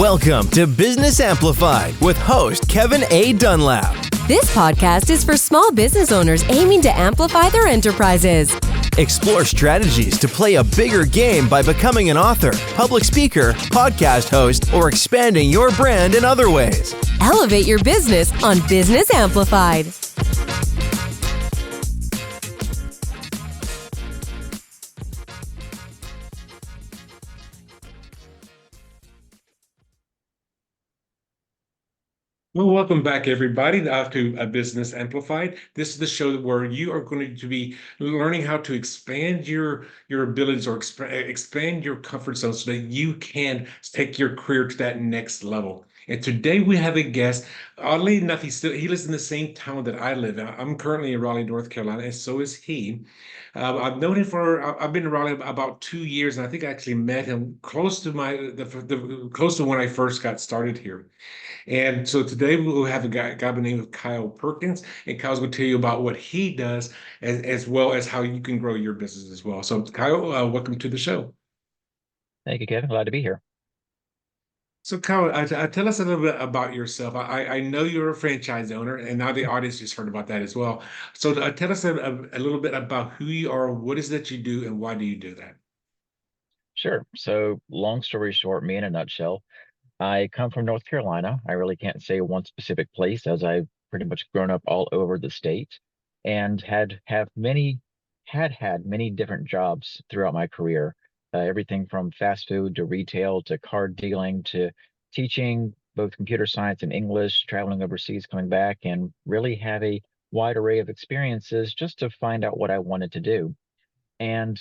Welcome to Business Amplified with host Kevin A. Dunlap. This podcast is for small business owners aiming to amplify their enterprises. Explore strategies to play a bigger game by becoming an author, public speaker, podcast host, or expanding your brand in other ways. Elevate your business on Business Amplified. Well, welcome back, everybody, to Business Amplified. This is the show where you are going to be learning how to expand your abilities or expand your comfort zone so that you can take your career to that next level. And today we have a guest. Oddly enough, he lives in the same town that I live in. I'm currently in Raleigh, North Carolina, and so is he. I've been in Raleigh about 2 years, and I think I actually met him close to close to when I first got started here. And so today we'll have a guy by the name of Kyle Perkins, and Kyle's going to tell you about what he does as well as how you can grow your business as well. So Kyle, welcome to the show. Thank you, Kevin. Glad to be here. So Kyle, tell us a little bit about yourself. I know you're a franchise owner, and now the audience just heard about that as well. So tell us a little bit about who you are, what is that you do, and why do you do that? Sure. So long story short, me in a nutshell, I come from North Carolina. I really can't say one specific place as I've pretty much grown up all over the state and had many different jobs throughout my career. Everything from fast food to retail to card dealing to teaching both computer science and English, traveling overseas, coming back, and really have a wide array of experiences just to find out what I wanted to do. And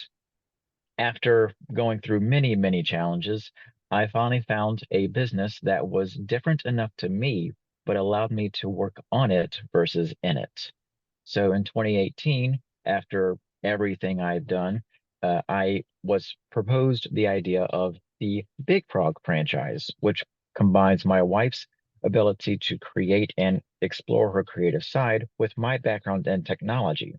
after going through many, many challenges, I finally found a business that was different enough to me, but allowed me to work on it versus in it. So in 2018, after everything I've done, I was proposed the idea of the Big Frog franchise, which combines my wife's ability to create and explore her creative side with my background in technology.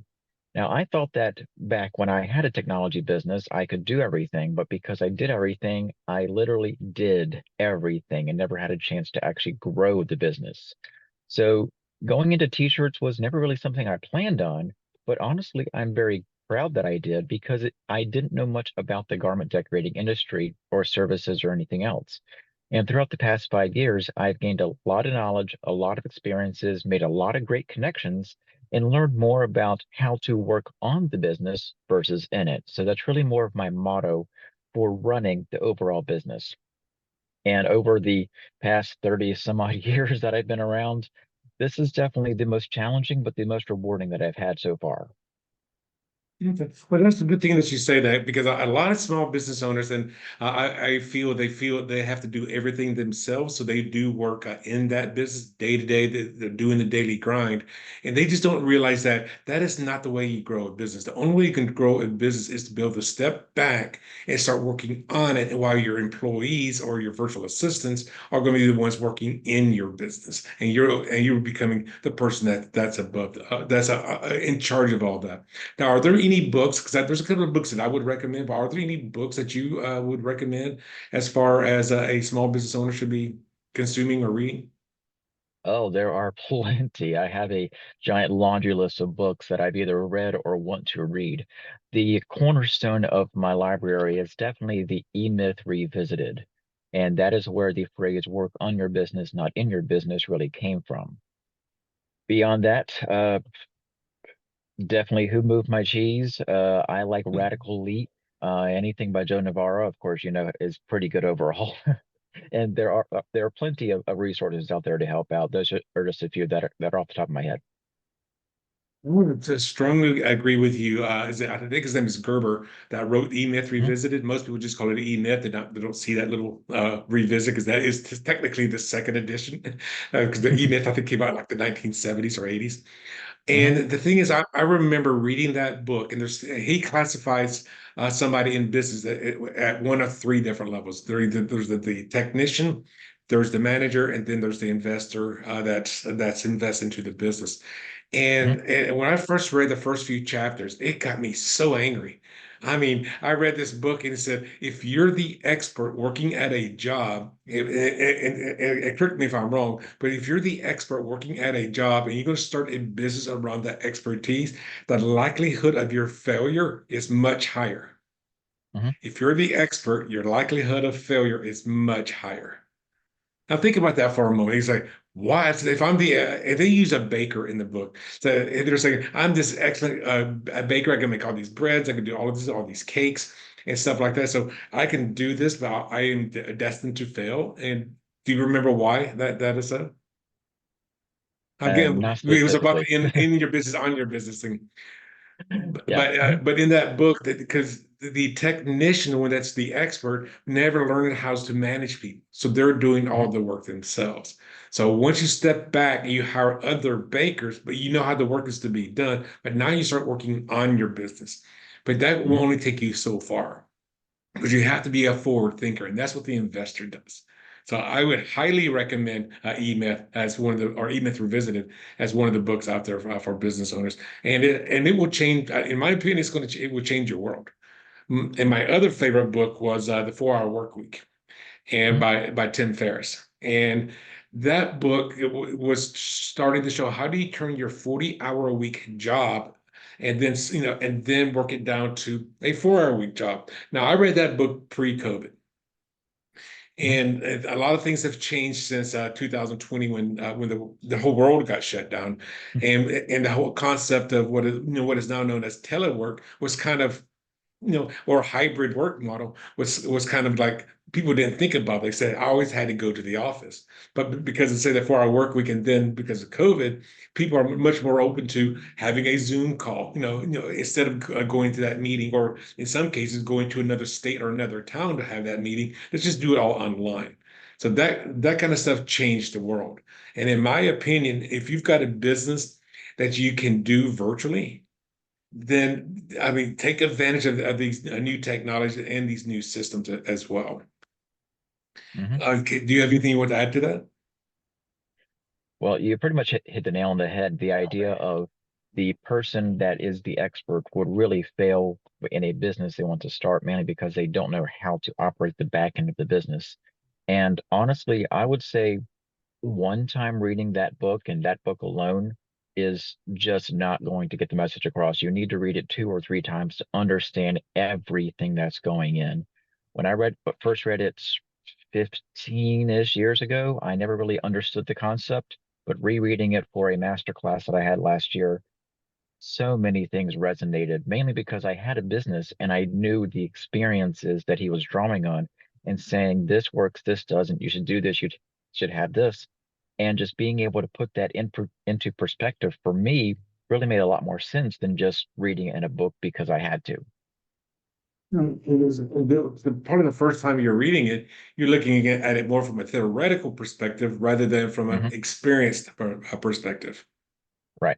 Now, I thought that back when I had a technology business, I could do everything, but because I did everything, I literally did everything and never had a chance to actually grow the business. So going into t-shirts was never really something I planned on, but honestly, I'm very proud that I did because I didn't know much about the garment decorating industry or services or anything else. And throughout the past 5 years, I've gained a lot of knowledge, a lot of experiences, made a lot of great connections, and learned more about how to work on the business versus in it. So that's really more of my motto for running the overall business. And over the past 30 some odd years that I've been around, this is definitely the most challenging, but the most rewarding that I've had so far. Okay. Well, that's a good thing that you say that because a lot of small business owners and I feel they have to do everything themselves. So they do work in that business day to day. They're doing the daily grind, and they just don't realize that that is not the way you grow a business. The only way you can grow a business is to be able to step back and start working on it, and while your employees or your virtual assistants are going to be the ones working in your business, and you're becoming the person that's above in charge of all that. Now, are there any books? Because there's a couple of books that I would recommend, but are there any books that you would recommend as far as a small business owner should be consuming or reading? Oh, there are plenty. I have a giant laundry list of books that I've either read or want to read. The cornerstone of my library is definitely the E-Myth Revisited. And that is where the phrase work on your business, not in your business really came from. Beyond that, definitely Who Moved My Cheese. I like Radical Leap. Anything by Joe Navarro, of course, is pretty good overall. And there are plenty of resources out there to help out. Those are just a few that are off the top of my head. I would just strongly agree with you. I think his name is Gerber that wrote E-Myth Mhm. Revisited. Most people just call it E-Myth. They don't see that little revisit because that is technically the second edition. Because the E-Myth I think came out like the 1970s or 80s. Mhm. And the thing is, I remember reading that book, and he classifies somebody in business at one of three different levels. There's the technician, there's the manager, and then there's the investor that's invested into the business. Mhm. And when I first read the first few chapters, it got me so angry I mean, I read this book and it said, if you're the expert working at a job, and correct me if I'm wrong, but if you're the expert working at a job and you're going to start a business around that expertise, the likelihood of your failure is much higher. Mhm. If you're the expert, your likelihood of failure is much higher. Now think about that for a moment. He's like, why? If I'm the, if they use a baker in the book, so they're saying, I'm this excellent a baker. I can make all these breads. I can do all of this, all these cakes and stuff like that. So I can do this, but I am destined to fail. And do you remember why that is so? Again, Not it was about specifically. in your business, on your business thing. Yeah. But in that book, that because the technician, when that's the expert, never learned how to manage people, so they're doing Mhm. all the work themselves. So once you step back, you hire other bakers, but you know how the work is to be done. But now you start working on your business, but that will Mhm. only take you so far because you have to be a forward thinker, and that's what the investor does. So I would highly recommend E-Myth as one of the, or E-Myth Revisited as one of the books out there for business owners, and it will change. In my opinion, it will change your world. And my other favorite book was The 4 Hour Work Week, and Mhm. by Tim Ferriss. And that book was starting to show how do you turn your 40-hour a week job and then and then work it down to a 4 hour week job. Now I read that book pre-COVID. Mhm. And a lot of things have changed since 2020 when the whole world got shut down, and the whole concept of what is now known as telework was kind of or hybrid work model was kind of like people didn't think about. They said I always had to go to the office, but because it said that 4 hour work week, and then because of COVID, people are much more open to having a Zoom call. Instead of going to that meeting, or in some cases going to another state or another town to have that meeting. Let's just do it all online. So that kind of stuff changed the world. And in my opinion, if you've got a business that you can do virtually, then I mean, take advantage of these new technologies and these new systems as well. Mhm. Do you have anything you want to add to that? Well, you pretty much hit the nail on the head. The idea of the person that is the expert would really fail in a business they want to start, mainly because they don't know how to operate the back end of the business. And honestly, I would say one time reading that book and that book alone is just not going to get the message across. You need to read it 2 or 3 times to understand everything that's going in. When I first read it 15-ish years ago, I never really understood the concept, but rereading it for a master class that I had last year, so many things resonated, mainly because I had a business and I knew the experiences that he was drawing on and saying, this works, this doesn't, you should do this, you should have this. And just being able to put that into perspective for me really made a lot more sense than just reading it in a book because I had to. It is probably the first time you're reading it, you're looking at it more from a theoretical perspective rather than from an Hmm. experienced perspective. Right.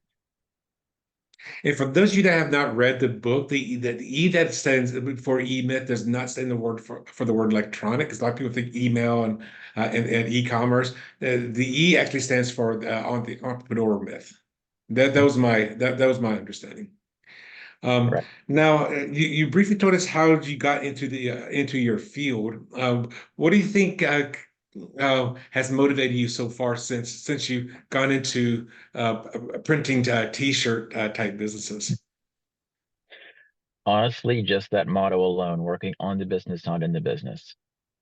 And for those of you that have not read the book, the E that stands for E-Myth does not stand the word for the word electronic, because a lot of people think email and e-commerce. The E actually stands for on the entrepreneur myth. That was my understanding. Um, Correct. Now, you briefly told us how you got into the into your field. What do you think has motivated you so far since you've gone into printing T-shirt type businesses? Honestly, just that motto alone, working on the business, not in the business.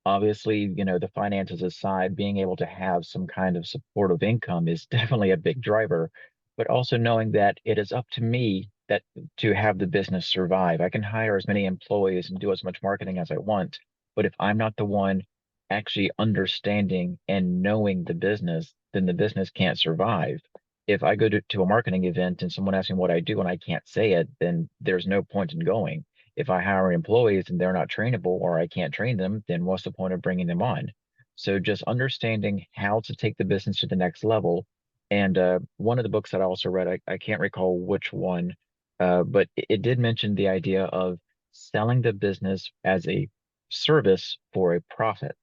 Obviously, the finances aside, being able to have some kind of supportive income is definitely a big driver, but also knowing that it is up to me that to have the business survive. I can hire as many employees and do as much marketing as I want, but if I'm not the one actually understanding and knowing the business, then the business can't survive. If I go to a marketing event and someone asks me what I do and I can't say it, then there's no point in going. If I hire employees and they're not trainable or I can't train them, then what's the point of bringing them on? So just understanding how to take the business to the next level. And one of the books that I also read, I can't recall which one, but it did mention the idea of selling the business as a service for a profit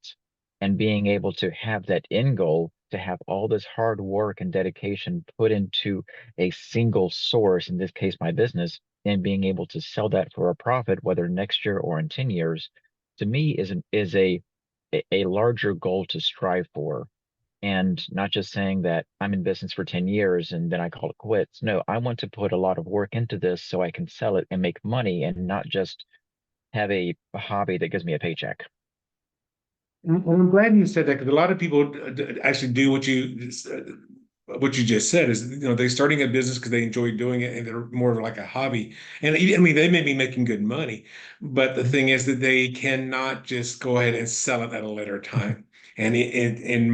and being able to have that end goal to have all this hard work and dedication put into a single source, in this case, my business, and being able to sell that for a profit, whether next year or in 10 years, to me is a larger goal to strive for. And not just saying that I'm in business for 10 years and then I call it quits. No, I want to put a lot of work into this so I can sell it and make money and not just have a hobby that gives me a paycheck. And I'm glad you said that because a lot of people actually do what you just said is, they're starting a business because they enjoy doing it and they're more of like a hobby. And I mean, they may be making good money, but the Mhm. thing is that they cannot just go ahead and sell it at a later time. And in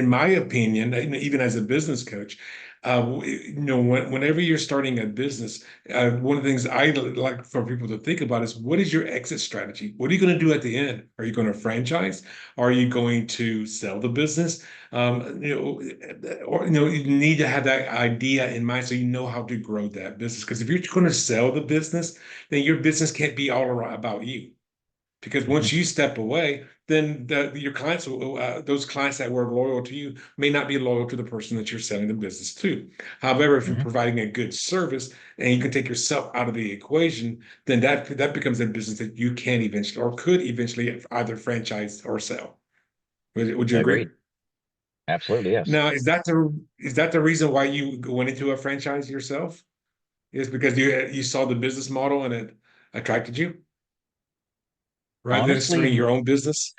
my opinion, even as a business coach, whenever you're starting a business, one of the things I like for people to think about is what is your exit strategy? What are you going to do at the end? Are you going to franchise? Are you going to sell the business? You need to have that idea in mind so you know how to grow that business. Because if you're going to sell the business, then your business can't be all about you. Because Mhm. once you step away, then your clients, those clients that were loyal to you, may not be loyal to the person that you're selling the business to. However, if you're Mhm. providing a good service and you can take yourself out of the equation, then that becomes a business that you can eventually or could eventually either franchise or sell. Would you agree? Agreed. Absolutely, yes. Now, is that the reason why you went into a franchise yourself? Is because you saw the business model and it attracted you, rather than Honestly, starting your own business?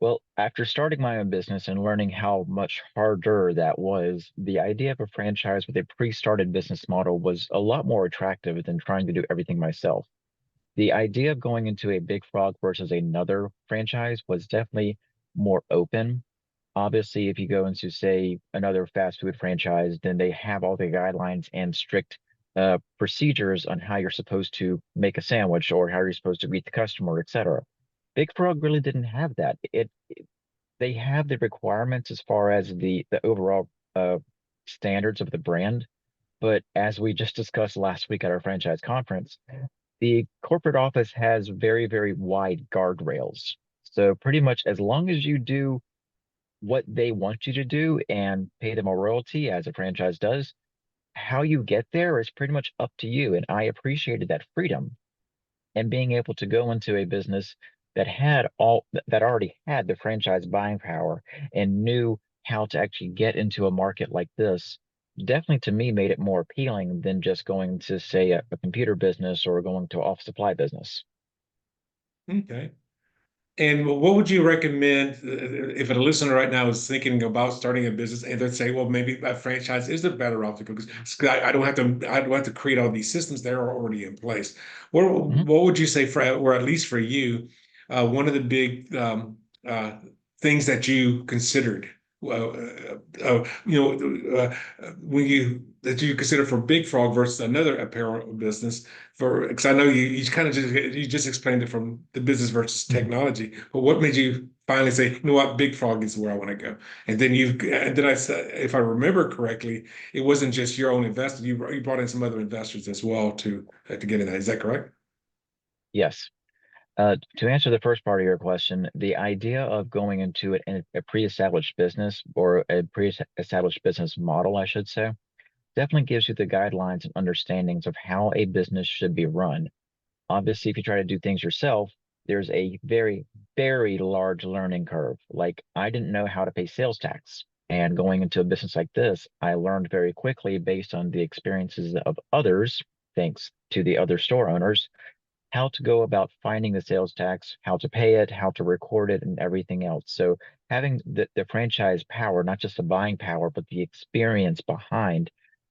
well, after starting my own business and learning how much harder that was, the idea of a franchise with a pre-started business model was a lot more attractive than trying to do everything myself. The idea of going into a Big Frog versus another franchise was definitely more open. Obviously, if you go into, say, another fast food franchise, then they have all the guidelines and strict procedures on how you're supposed to make a sandwich or how you're supposed to greet the customer, etc. Big Frog really didn't have that. They have the requirements as far as the overall standards of the brand, but as we just discussed last week at our franchise conference, the corporate office has very, very wide guardrails. So pretty much as long as you do what they want you to do and pay them a royalty as a franchise does, how you get there is pretty much up to you. And I appreciated that freedom and being able to go into a business that already had the franchise buying power and knew how to actually get into a market like this definitely to me made it more appealing than just going to say a computer business or going to office supply business. Okay. And what would you recommend if a listener right now is thinking about starting a business and they're saying, well, maybe a franchise is the better route to go because I don't have to create all these systems that are already in place. Mhm. What would you say or at least for you, one of the big things that you considered, when you consider for Big Frog versus another apparel business because I know you kind of just explained it from the business versus Mhm. technology, but what made you finally say, you know what, Big Frog is where I want to go? And then I said, if I remember correctly, it wasn't just your own investor. You brought in some other investors as well to get in that. Is that correct? Yes. To answer the first part of your question, the idea of going into it in a pre-established business or a pre-established business model, I should say, definitely gives you the guidelines and understandings of how a business should be run. Obviously, if you try to do things yourself, there's a very, very large learning curve. Like, I didn't know how to pay sales tax. And going into a business like this, I learned very quickly based on the experiences of others, thanks to the other store owners, how to go about finding the sales tax, how to pay it, how to record it, and everything else. So having the franchise power, not just the buying power, but the experience behind,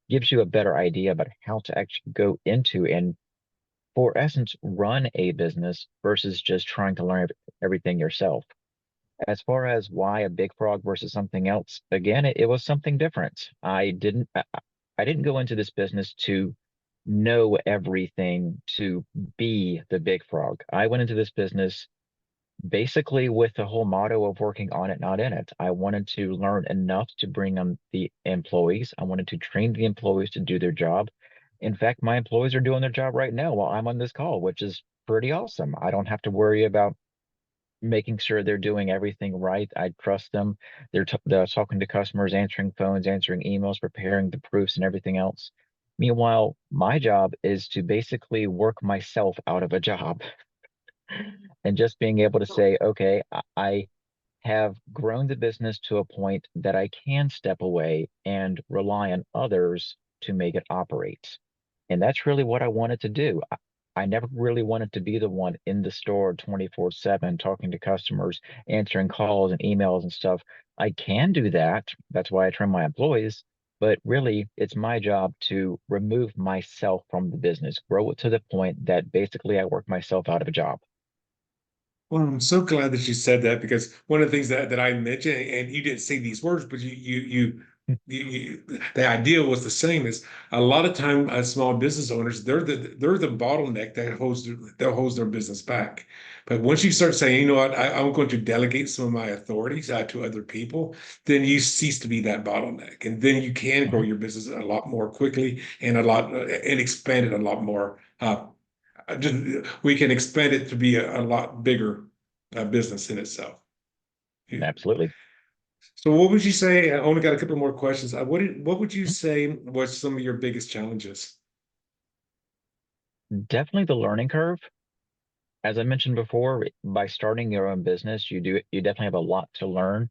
gives you a better idea about how to actually go into and, for essence, run a business versus just trying to learn everything yourself. As far as why a big frog versus something else, again, it was something different. I didn't go into this business to know everything to be the big frog. I went into this business basically with the whole motto of working on it, not in it. I wanted to learn enough to bring on the employees. I wanted to train the employees to do their job. In fact, my employees are doing their job right now while I'm on this call, which is pretty awesome. I don't have to worry about making sure they're doing everything right. I trust them. They're talking to customers, answering phones, answering emails, preparing the proofs and everything else. Meanwhile, my job is to basically work myself out of a job and just being able to say, okay, I have grown the business to a point that I can step away and rely on others to make it operate. And that's really what I wanted to do. I never really wanted to be the one in the store 24/7 talking to customers, answering calls and emails and stuff. I can do that. That's why I train my employees. But really, it's my job to remove myself from the business, grow it to the point that basically I work myself out of a job. Well, I'm so glad that you said that, because one of the things that I mentioned, and you didn't say these words, but the idea was the same. Is a lot of time small business owners, they're the bottleneck that holds their business back. But once you start saying, you know what, I'm going to delegate some of my authorities to other people, then you cease to be that bottleneck, and then you can grow Mhm. your business a lot more quickly and a lot and expand it a lot more. We can expand it to be a lot bigger business in itself. Absolutely. So, what would you say? I only got a couple more questions. What would you say was some of your biggest challenges? Definitely the learning curve. As I mentioned before, by starting your own business, you definitely have a lot to learn,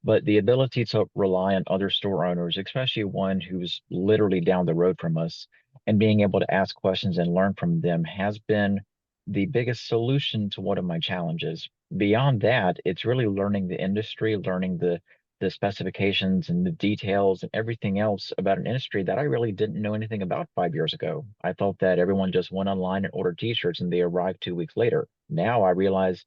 but the ability to rely on other store owners, especially one who's literally down the road from us, and being able to ask questions and learn from them has been the biggest solution to one of my challenges. Beyond that, it's really learning the industry, learning the specifications and the details and everything else about an industry that I really didn't know anything about 5 years ago. I thought that everyone just went online and ordered t-shirts and they arrived 2 weeks later. Now I realize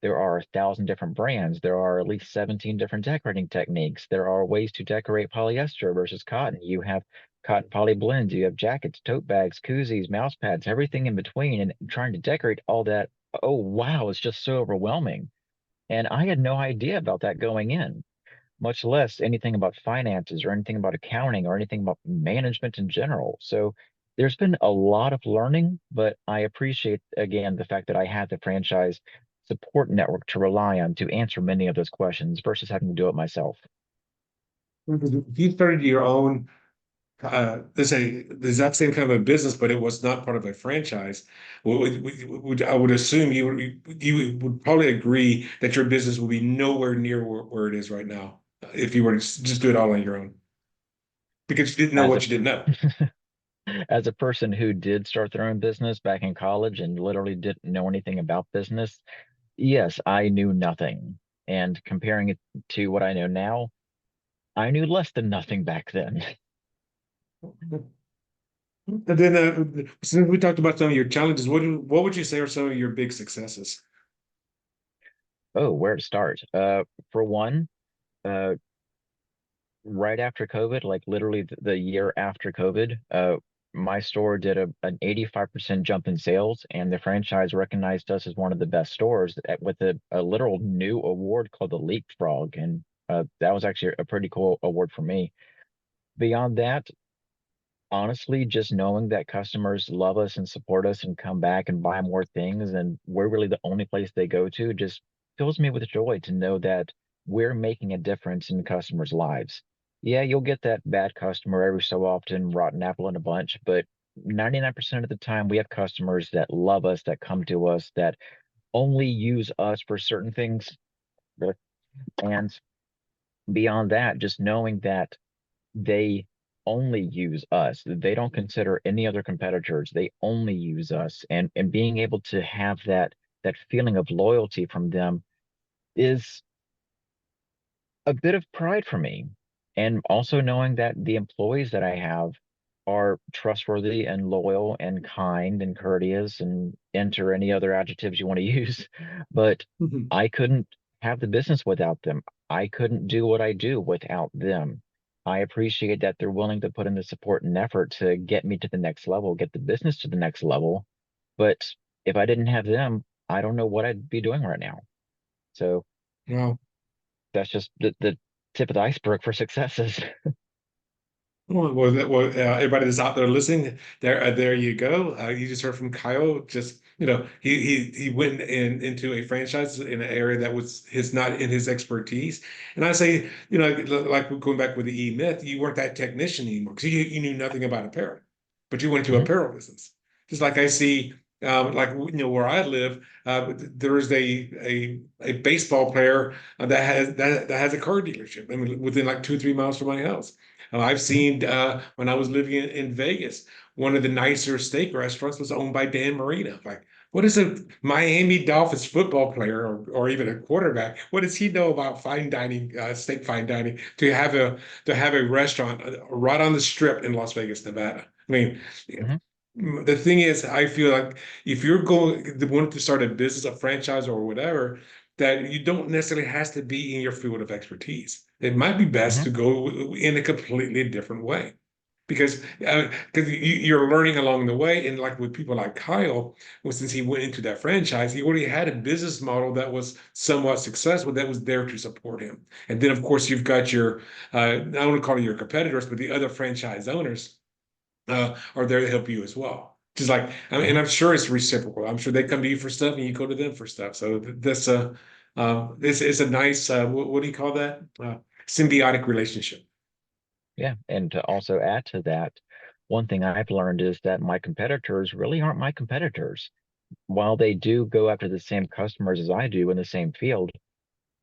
there are 1,000 different brands. There are at least 17 different decorating techniques. There are ways to decorate polyester versus cotton. You have cotton poly blends. You have jackets, tote bags, koozies, mouse pads, everything in between. And trying to decorate all that, oh wow, it's just so overwhelming. And I had no idea about that going in, much less anything about finances or anything about accounting or anything about management in general. So there's been a lot of learning, but I appreciate again the fact that I had the franchise support network to rely on to answer many of those questions versus having to do it myself. If you started your own, let's say the exact same kind of a business, but it was not part of a franchise, I would assume you would probably agree that your business would be nowhere near where it is right now if you were to just do it all on your own, because you didn't know As what a you didn't know. as a person who did start their own business back in college and literally didn't know anything about business, yes, I knew nothing. And comparing it to what I know now, I knew less than nothing back then. And then, since we talked about some of your challenges, what would you say are some of your big successes? Oh, where to start? For one, uh, right after COVID, like literally the year after COVID, my store did an 85% jump in sales, and the franchise recognized us as one of the best stores with a literal new award called the Leapfrog. And that was actually a pretty cool award for me. Beyond that, honestly, just knowing that customers love us and support us and come back and buy more things, and we're really the only place they go to, just fills me with joy to know that we're making a difference in customers' lives. Yeah, you'll get that bad customer every so often, rotten apple in a bunch, but 99% of the time we have customers that love us, that come to us, that only use us for certain things. And beyond that, just knowing that they only use us. They don't consider any other competitors. They only use us. And being able to have that feeling of loyalty from them is a bit of pride for me. And also knowing that the employees that I have are trustworthy and loyal and kind and courteous and enter any other adjectives you want to use. But Mhm. I couldn't have the business without them. I couldn't do what I do without them. I appreciate that they're willing to put in the support and effort to get me to the next level, get the business to the next level. But if I didn't have them, I don't know what I'd be doing right now. So Wow. that's just the tip of the iceberg for successes. Everybody that's out there listening, there you go. You just heard from Kyle. Just he went into a franchise in an area that was his not in his expertise. And I say, like we're going back with the E Myth, you weren't that technician anymore because you knew nothing about apparel. but you went to Mhm. apparel business. Just like I see, like where I live, there is a baseball player that has a car dealership. I mean, within like 2 or 3 miles from my house. I've Mhm. seen when I was living in Vegas, one of the nicer steak restaurants was owned by Dan Marino. Like, what is a Miami Dolphins football player or even a quarterback? What does he know about fine dining, steak fine dining, to have a restaurant right on the strip in Las Vegas, Nevada? I mean, Mhm. the thing is, I feel like if you're going to want to start a business, a franchise, or whatever, that you don't necessarily has to be in your field of expertise. It might be best Mhm. to go in a completely different way because you're learning along the way. And like with people like Kyle, well, since he went into that franchise, he already had a business model that was somewhat successful that was there to support him. And then, of course, you've got your, I don't want to call it your competitors, but the other franchise owners are there to help you as well. Just like, I mean, and Mhm. I'm sure it's reciprocal. I'm sure they come to you for stuff and you go to them for stuff. So this is a nice, what do you call that? Symbiotic relationship. Yeah. And to also add to that, one thing I've learned is that my competitors really aren't my competitors. While they do go after the same customers as I do in the same field,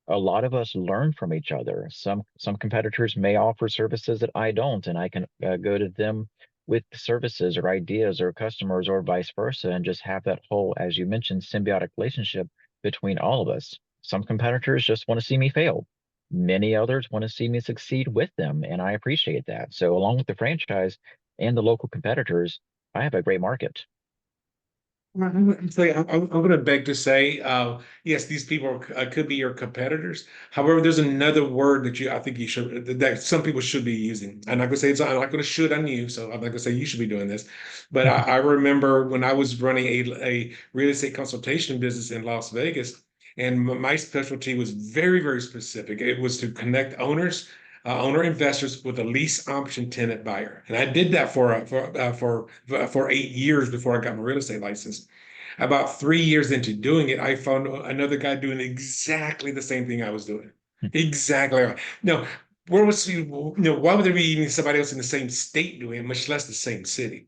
a lot of us learn from each other. Some competitors may offer services that I don't, and I can go to them with services or ideas or customers or vice versa, and just have that whole, as you mentioned, symbiotic relationship between all of us. Some competitors just want to see me fail. Many others want to see me succeed with them, and I appreciate that. So, along with the franchise and the local competitors, I have a great market. I'm going to beg to say, yes, these people could be your competitors. However, there's another word that I think you should, that some people should be using. I'm not going to say I'm not going to should on you, so I'm not going to say you should be doing this. But I remember when I was running a real estate consultation business in Las Vegas, and my specialty was very, very specific. It was to connect owner investors with a lease option tenant buyer, and I did that for 8 years before I got my real estate license. About 3 years into doing it, I found another guy doing exactly the same thing I was doing. Exactly. No, where was why would there be even somebody else in the same state doing it, much less the same city?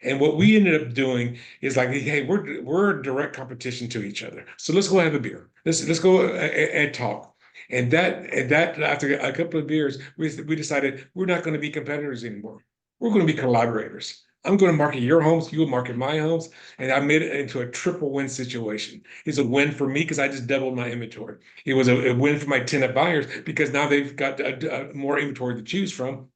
And what we ended up doing is like, hey, we're direct competition to each other. So let's go have a beer. Let's go and talk. And that after a couple of beers, we decided we're not going to be competitors anymore. We're going to be collaborators. I'm going to market your homes, you'll market my homes, and I made it into a triple win situation. It's a win for me because I just doubled my inventory. It was a win for my tenant buyers because now they've got more inventory to choose from.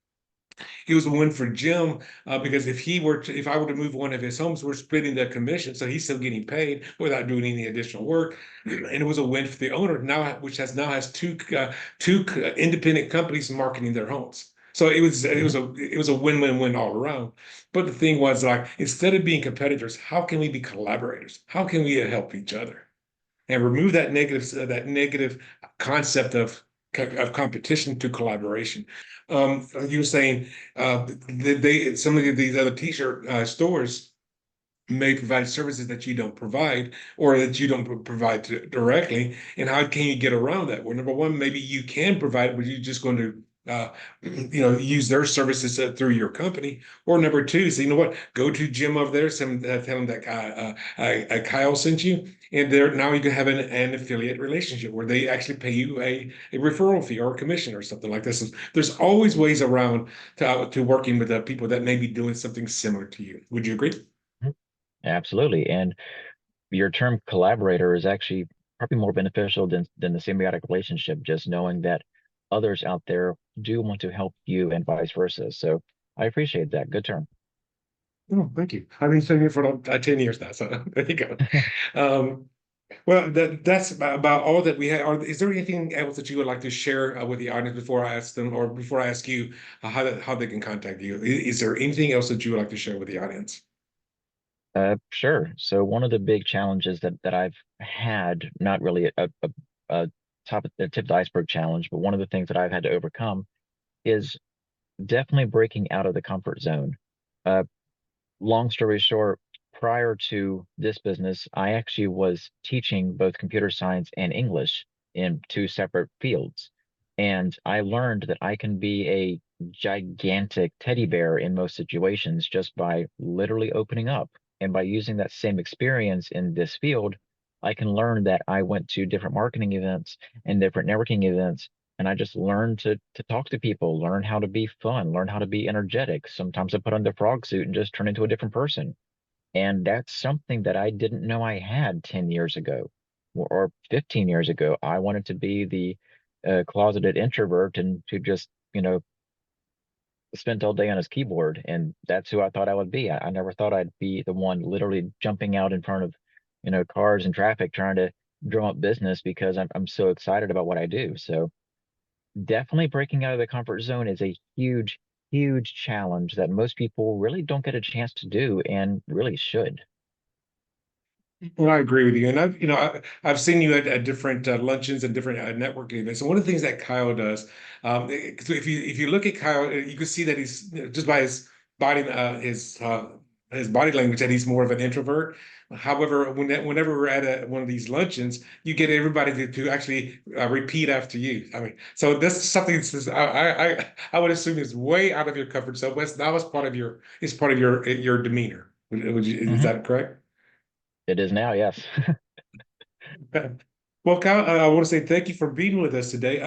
It was a win for Jim because if I were to move one of his homes, we're splitting the commission, so he's still getting paid without doing any additional work. And it was a win for the owner now, which has two independent companies marketing their homes. So Mhm. it was a win-win-win all around. But the thing was like instead of being competitors, how can we be collaborators? How can we help each other? And remove that negative concept of competition to collaboration. You were saying some of these other t-shirt stores may provide services that you don't provide or that you don't provide directly. And how can you get around that? Well, number one, maybe you can provide, but you're just going to use their services through your company. Or number two, so you know what, go to Jim over there, tell him that Kyle sent you, and there now you can have an affiliate relationship where they actually pay you a referral fee or a commission or something like this. There's always ways around to working with people that may be doing something similar to you. Would you agree? Mhm. Absolutely. And your term collaborator is actually probably more beneficial than the symbiotic relationship, just knowing that others out there do want to help you and vice versa. So I appreciate that. Good term. Oh, thank you. I've been sitting here for 10 years now, so there you go. Um, well, that's about all that we have. Is there anything else that you would like to share with the audience before I ask them, or before I ask you how they can contact you? Is there anything else that you would like to share with the audience? Sure. So one of the big challenges that I've had, not really a a tip of the iceberg challenge, but one of the things that I've had to overcome is definitely breaking out of the comfort zone. Uh, Long story short, prior to this business, I actually was teaching both computer science and English in two separate fields. And I learned that I can be a gigantic teddy bear in most situations just by literally opening up. And by using that same experience in this field, I can learn that I went to different marketing events and different networking events, and I just learned to talk to people, learn how to be fun, learn how to be energetic. Sometimes I put on the frog suit and just turn into a different person. And that's something that I didn't know I had 10 years ago or 15 years ago. I wanted to be the closeted introvert and to just, spent all day on his keyboard. And that's who I thought I would be. I never thought I'd be the one literally jumping out in front of, cars and traffic trying to drum up business because I'm so excited about what I do. So definitely breaking out of the comfort zone is a huge, huge challenge that most people really don't get a chance to do and really should. Well, I agree with you, and I've seen you at different luncheons and different networking events. And one of the things that Kyle does, so if you look at Kyle, you can see that he's just by body his body language that he's more of an introvert. However, whenever we're at one of these luncheons, you get everybody to actually repeat after you. I mean, so this is something that's, I would assume is way out of your comfort zone, but that was part of your demeanor. Is Mhm. that correct? It is now, yes. Well, Kyle, I want to say thank you for being with us today.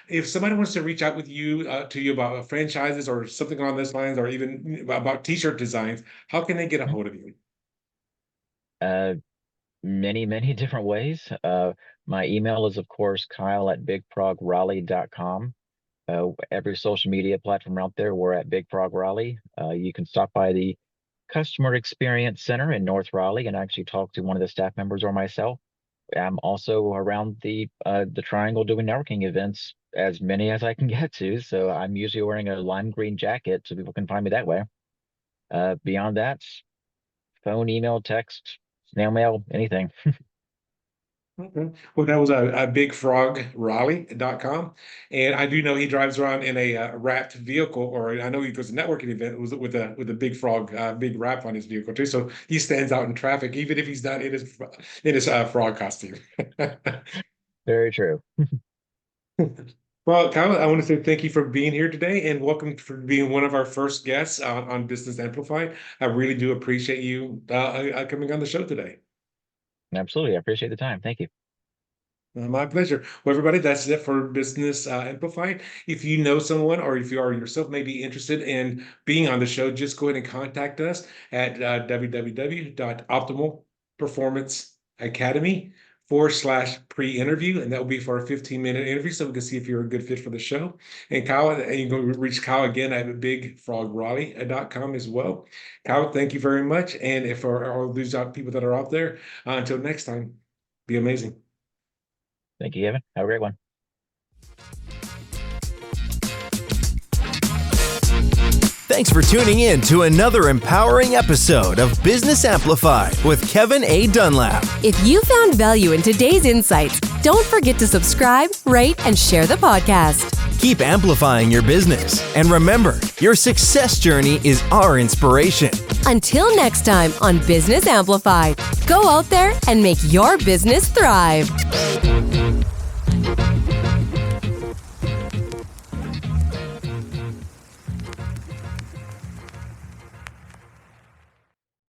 If somebody wants to reach out with you to you about franchises or something along those lines, or even about t-shirt designs, how can they get a hold of you? Uh, Many, many different ways. My email is, of course, Kyle at bigfrograleigh.com. Every social media platform out there, we're at Big Frog Raleigh. You can stop by the Customer Experience Center in North Raleigh and actually talk to one of the staff members or myself. I'm also around the Triangle doing networking events, as many as I can get to. So I'm usually wearing a lime green jacket so people can find me that way. Beyond that, phone, email, text, snail mail, anything. Okay. Well, that was a bigfrograleigh.com. And I do know he drives around in a wrapped vehicle, or I know he goes to a networking event it was with a big frog, big wrap on his vehicle too. So he stands out in traffic, even if he's not in his frog costume. Very true. Well, Kyle, I want to say thank you for being here today and welcome for being one of our first guests on Business Amplified. I really do appreciate you coming on the show today. Absolutely. I appreciate the time. Thank you. My pleasure. Well, everybody, that's it for Business Amplified. If you know someone or if you are yourself maybe interested in being on the show, just go ahead and contact us at www.optimalperformanceacademy/pre-interview. And that will be for a 15-minute interview so we can see if you're a good fit for the show. And Kyle, and you can reach Kyle again at bigfrograleigh.com as well. Kyle, thank you very much. And if for all these people that are out there, until next time, be amazing. Thank you, Kevin. Have a great one. Thanks for tuning in to another empowering episode of Business Amplified with Kevin A. Dunlap. If you found value in today's insights, don't forget to subscribe, rate, and share the podcast. Keep amplifying your business. And remember, your success journey is our inspiration. Until next time on Business Amplified, go out there and make your business thrive.